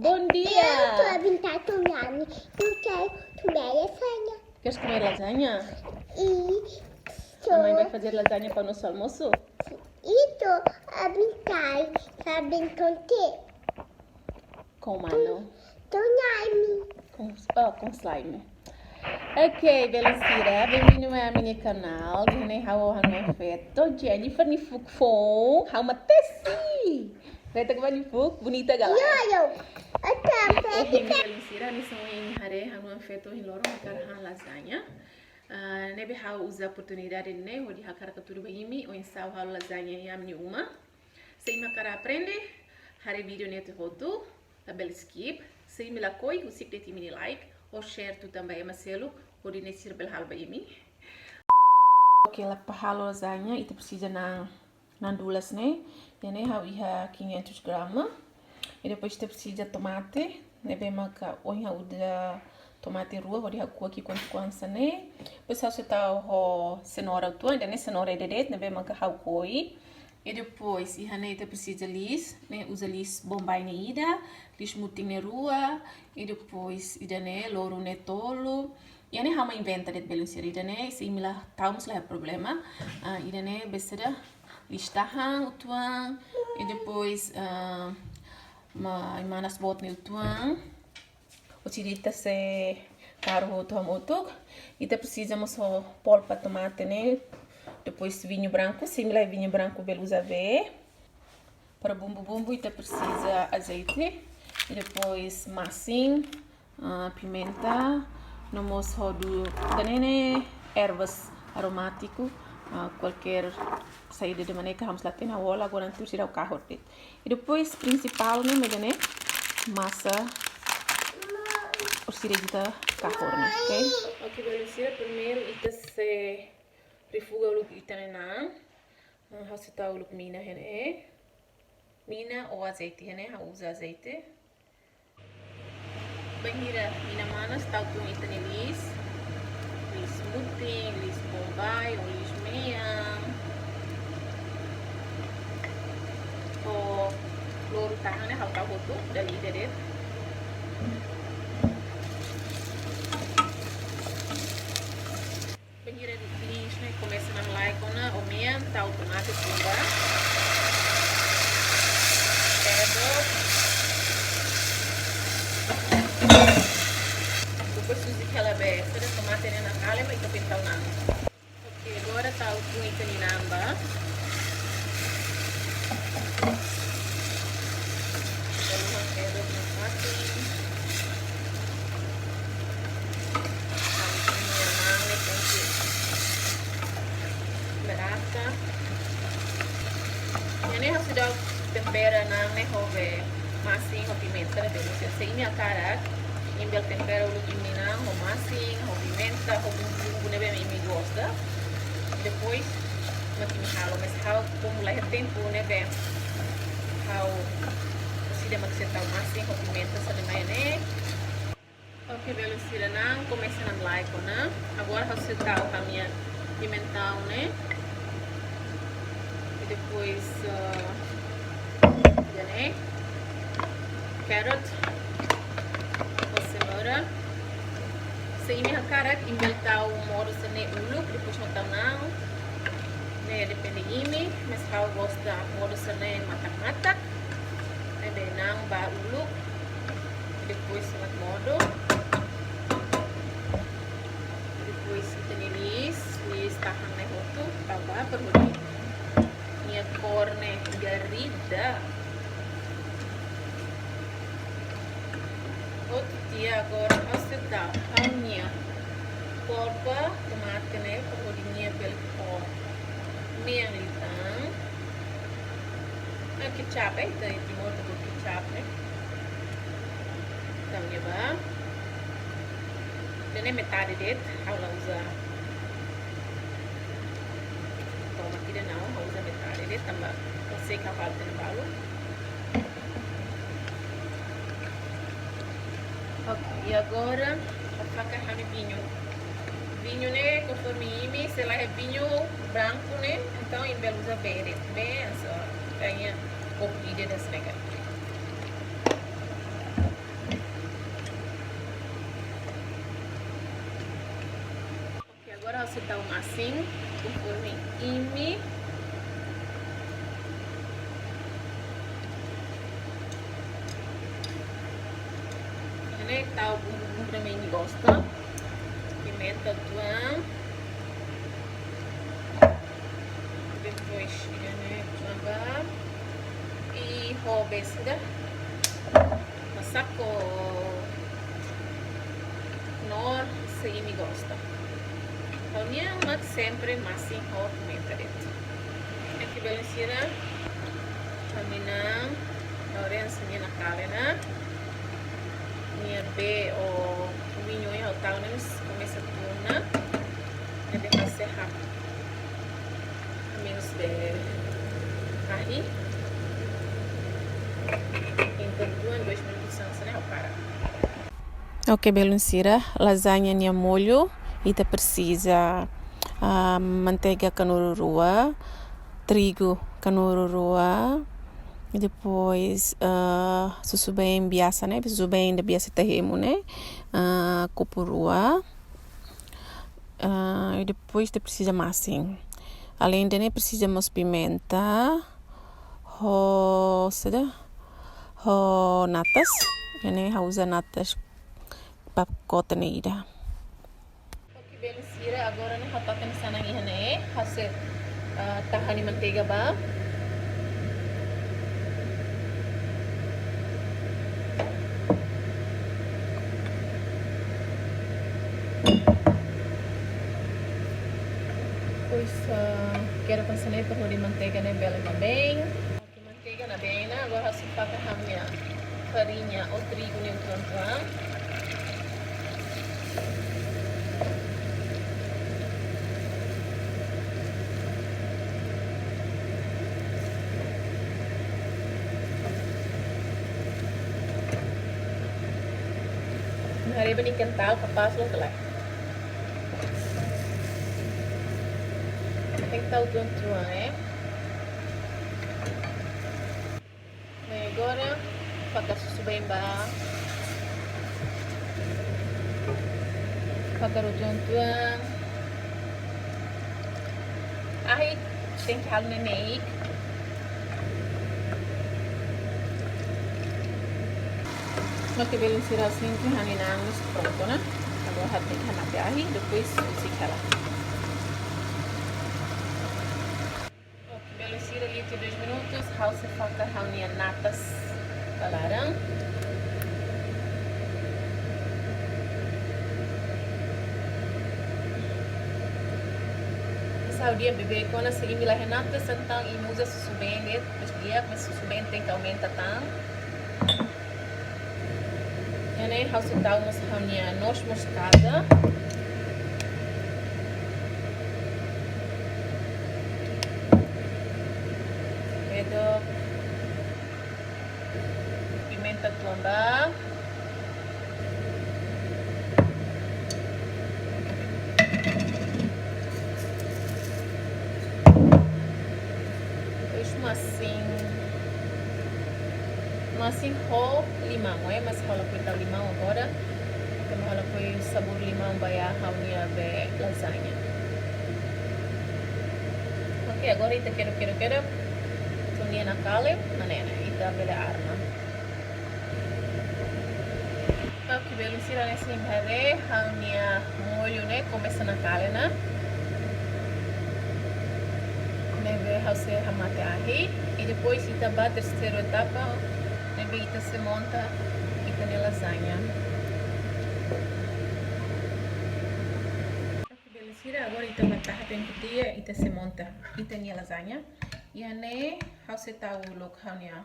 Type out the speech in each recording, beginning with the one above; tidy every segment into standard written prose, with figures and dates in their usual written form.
Bom dia! Eu tô a brincar com Nani. Eu quero comer lasanha. Queres comer lasanha? E A mãe vai fazer lasanha para o nosso almoço? tô a brincar. Sabe com o quê? Com o mano? Com Nani. Com slime. Ok, Belicira, bem-vindo ao meu canal. Dihane hao hang feto Jennifer ni fuk fong hao matesi. Veta que vai fuk bonita galera. Eu. Até Oke, Belicira, ni são em hare hang feto hiloro makar han lasanha. Nebe hao usa oportunidade ne hodi hakar katuru baimi o insau hao lasanha yam ni uma. Sei makar aprende hare video net rotu, tabel skip. Sei me lakoi usik de timini like ou share tu também maselo hodi ne sirbel hal baimi. Ok, la pahalo lasanha itu precisa na dulas né. E ne hao iha 500 gramas. E depois te precisa tomate, nebe maka o iha uda tomate rua, hodi haku aqui quanto né. Depois você tá o cenoura tu, ainda né cenoura é dedet, nebe maka hau koi. E depois iha ne te precisa lis, né usa lis bombay ne ida, lis muting ne rua, e depois ida né loro ne tolo. E ne hama inventa det belum ida né, se imila taus lah problema. Ida né beseda lis tahang utuang, e depois manas bot ne utuang. O tirita se caro o motuk. E te precisa só polpa tomate né. Depois vinho branco, similar vinho branco belusa ver. Para bumbu e te precisa azeite. E depois massim, pimenta, nomos rodo danene ervas aromático, qualquer saída de maneira que vamos lá ter na ola, agora tu tirar o carro dele. E depois principal né, medane massa o sirigita carro né, ok? Ok, beleza, primeiro ita se rifuga o ita na hasita o mina hene mina ou azeite hene ha usa azeite banhira mina manas tal tu ita ni lis muting lis bombay ou lis meia o loro tahan ha ta hotu dali dedet banhira lis ne começa na like ona o meia tal tomate pumba depois usi aquela beça de tomate na calha vai que pintar o nome. Ok, agora tá o punho de namba. Vamos fazer o tomate. Vamos minha manga com que berata. Ini harus sudah tempera na ne hove masing ho pimenta na delícia. Se ini akarak imbel tempera ulu imina ho masing ho pimenta ho bumbu nebe me gosta. Depois mati halo mas hao mulai tempo nebe hao sida makseta o masing ho pimenta sa ne. Ok, belo sira nang começa na like na. Agora você tá o minha pimentão né. E depois né? Carrot ou cenoura. Se ini hakarak imbel tau moro sene uluk depois matau nau. Ne depende imi, mas kau gosta moro sene matak-matak. Ne de nang ba uluk. Depois mat modo. Depois lis tahan ne hotu, taba perhudi. Nia corne garida. Outro dia agora você dá a minha polpa tomate né por linha pelo pó minha então aqui chapa aí tem de modo do chapa né então ya ba dan metade det ela usa tomate de não usa metade det tambah você que falta no balo. Ok, e agora vou fazer vinho. Vinho, né? Conforme imi, se lá é vinho branco, né? Então, em belo usa verde. Bem, só ganha pouco das mega. você tá assim, conforme ini. Ini tahu bumbu-bumbu yang ini gosta. Pimenta tuang. Depois ini tambah e robes dah. Masak ko nor se ini gosta. Kalian mat sempre masih hot metret. Aqui belencira. Kaminang Lauren senya nakalena. Minha B o vinho e o tal neles começa tuna. E depois serrar. Menos de aí. Então, 2 minutos sangue para. Ok, belencira, lasanha nem molho e te precisa manteiga canururua, trigo canururua e depois susu bem biasa, né? Susu bem da biasa terremo, né? Cupurua e depois te precisa masing. Além de né, precisamos pimenta, natas, né? Usa natas pacote neira. Ok, beleza. Agora né, tá pensando aqui né, fazer tahan manteiga ba. Pois quero pensar né, por de manteiga né, bela também. Ok, manteiga na bem, né? Agora se faz a minha farinha ou trigo neutral. Hari ini kental kapas lo kelak. Kental tuan-tuan agora pakai susu bemba. Pakai tuan-tuan. Aí tem que ralar neném. Mas que beleza será assim que a Nina está pronto, né? Agora tem que ralar aí, depois se cala. Ok, beleza ali de 2 minutos. House falta a natas da laranja. Dia bebê quando se imila renata sentang e usa susu bem né? Mas susu bem tem que aumentar tang. Ini harus tahu masalahnya noz moscada. Itu pimenta tuamba. Masing ho limão, mas rola com o limão agora. Então rola com o sabor limão vai a raunia de lasanha. Ok, agora ita quero. Tunia na kale, manena, ita bela arma. Ok, belo sira nesse impare, raunia molho né, começa na kale na. Neve hause hamate ahi e depois ita ba terceira etapa. Nebe ita se monta ita na lasanha. Ok, beleza. Agora ita batata bem pequena, ita se monta ita na lasanha. E ane, hause tá o local nia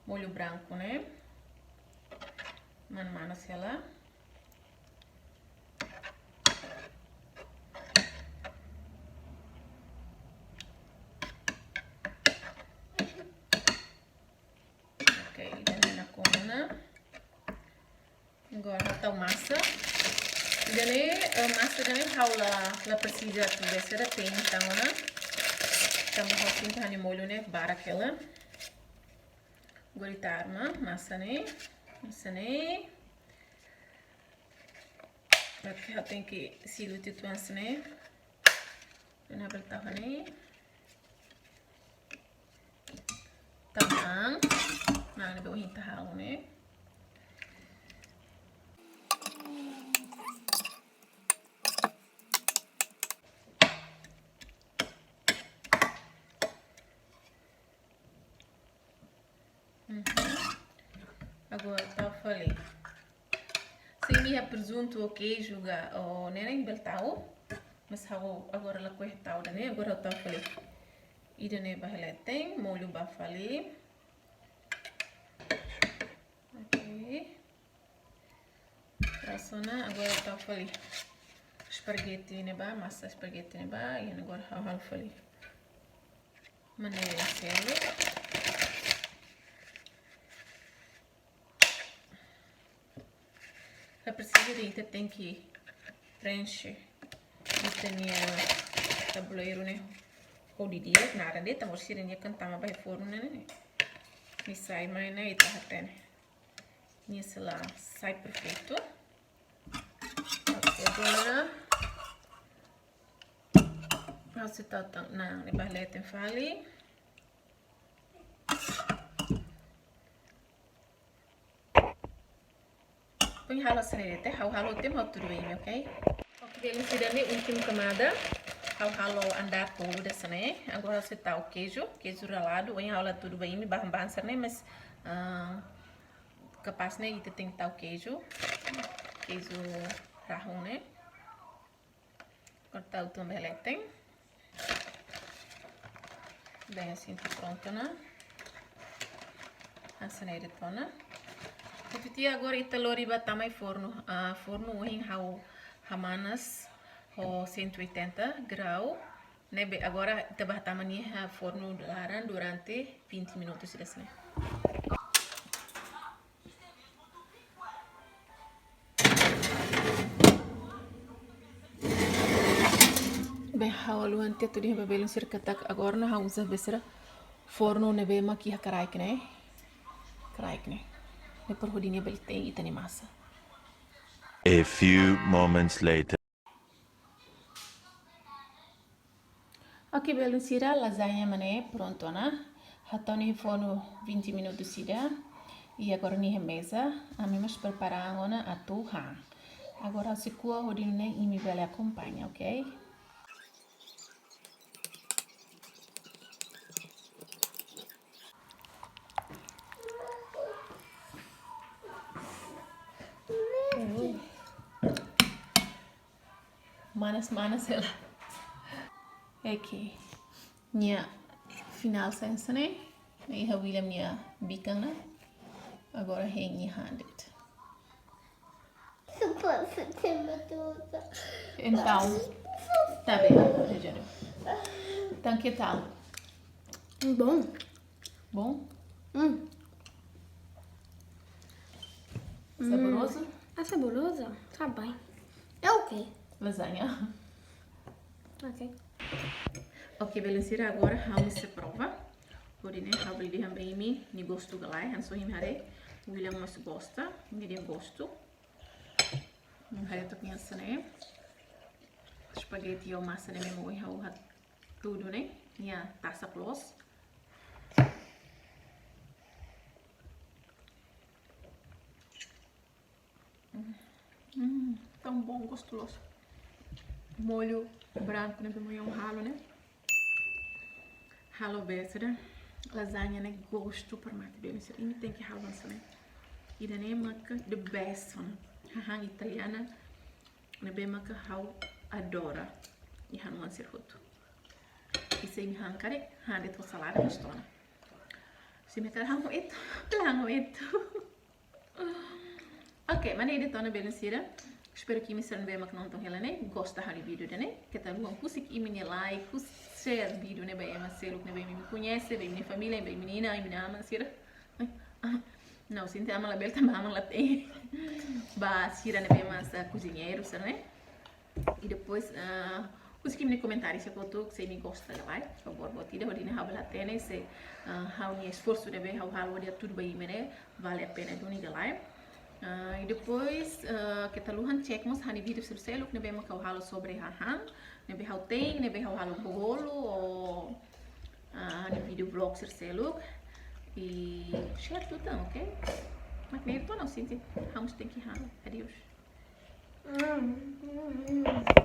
molho branco, né? Man ela. Agora tá o massa. Dane massa dane haula la precisa tivesse da tem então, né? Estamos assim tá no molho né, bara aquela. Agora tá arma massa né? Massa né? Aqui já tem que se lutar né? Dan habel tahu nih. Tamang. Nah, ini bawa hinta hal nih. Agora tá falei. Se me presunto o queijo o neném beltau, mas agora ela cortau né? Agora eu tá falei. E dane bahele tem molho bafali. Ok. Rasona agora tá falei. Spaghetti né ba, massa spaghetti né ba, e agora hal falei. Maneira sério. É preciso que tem que preencher o tabuleiro, né? Ou de dia, nada de também se ele cantar mais para forno, né? E sai mais né? E tá até nisso lá sai perfeito. Agora você tá na baleta em fali. Põe ralo serete, ralo tem outro bem, ok? Ok, ele sudah nih última camada. Ralo andar todo dessa, né? Agora você tá o queijo ralado, põe ralo tudo bem, bahan-bahan né? Mas capaz né? Itu tem que tá o queijo rahon, né? Cortar o tombelete. Bem assim, tá pronto, né? Assim aí de tona. Jadi agora italori batamai forno em hamanas 180 graus. Nebe agora kita batamani forno laran durante 20 minutos sudah. Bem hawalu ante tu dia babelun sirkatak agora na usa besera forno nebe maki hakarai kene. Depois rodinha beltei e tem massa. A few moments later. Ok, belum sira lasanha mané pronto, né? Hatoni forno 20 minutos sira. E agora ni mesa, a mim mas preparar agora a tuha. Agora se cua rodinha e me bele acompanha, ok? Manas ela. Aqui. Minha final sense, né? E a William minha bicana. Agora hang handed. Posso ter uma tudo. Então, tá bem, Rogério. Então, que tal? Bom. Bom? Saboroso? É saboroso? Tá bem. É ok. Lasanha. Ok. Ok, beleza. Agora vamos se prova. Porque né, eu vou dizer bem mim, ni gosto galai, han so him hare. William mas gosta, ni dia gosto. Hare to pensa né. Spaghetti ou massa né, mo hau hat tudo né. Nia taça plus. Tão bom, gostoso. Molho branco, né? Bem ralo, né? Ralo besra. Lasanha, né? Gosto por mate bem. Isso aí tem que ralo né? E daí maca the best, né? Hang italiana. Né? Bem maca how adora. E han wan ser foto. E se me hang kare, han det var salada med stona. Se me kare hango itu, lango itu. Ok, mas aí de tona bem Espero que me sejam bem, mas não tão né? Gosta do vídeo, né? Que tal bom? Cusik e minha like, share vídeo, né? Bem, mas se né? Bem me conhece, bem minha família, bem menina, e minha ama, sira. Não, se ama la belta, ama la tem. Ba, sira né? Bem, mas cozinheiro, né? E depois, cusik me comentários se foto, se me gosta da like, por favor, botida, rodina habla tene, se how ni esforço, né? Bem, how dia tudo bem, né? Vale a pena do ni da like. E depois kita luhan cek mos hani vídeo seluk nebe makau halo sobre hahang, nebe hau tem, nebe hau halo bolo ou hani vídeo vlog seluk e share tudo, ok? Mas nem tô não, Cinti. Vamos ter que halo. Adeus.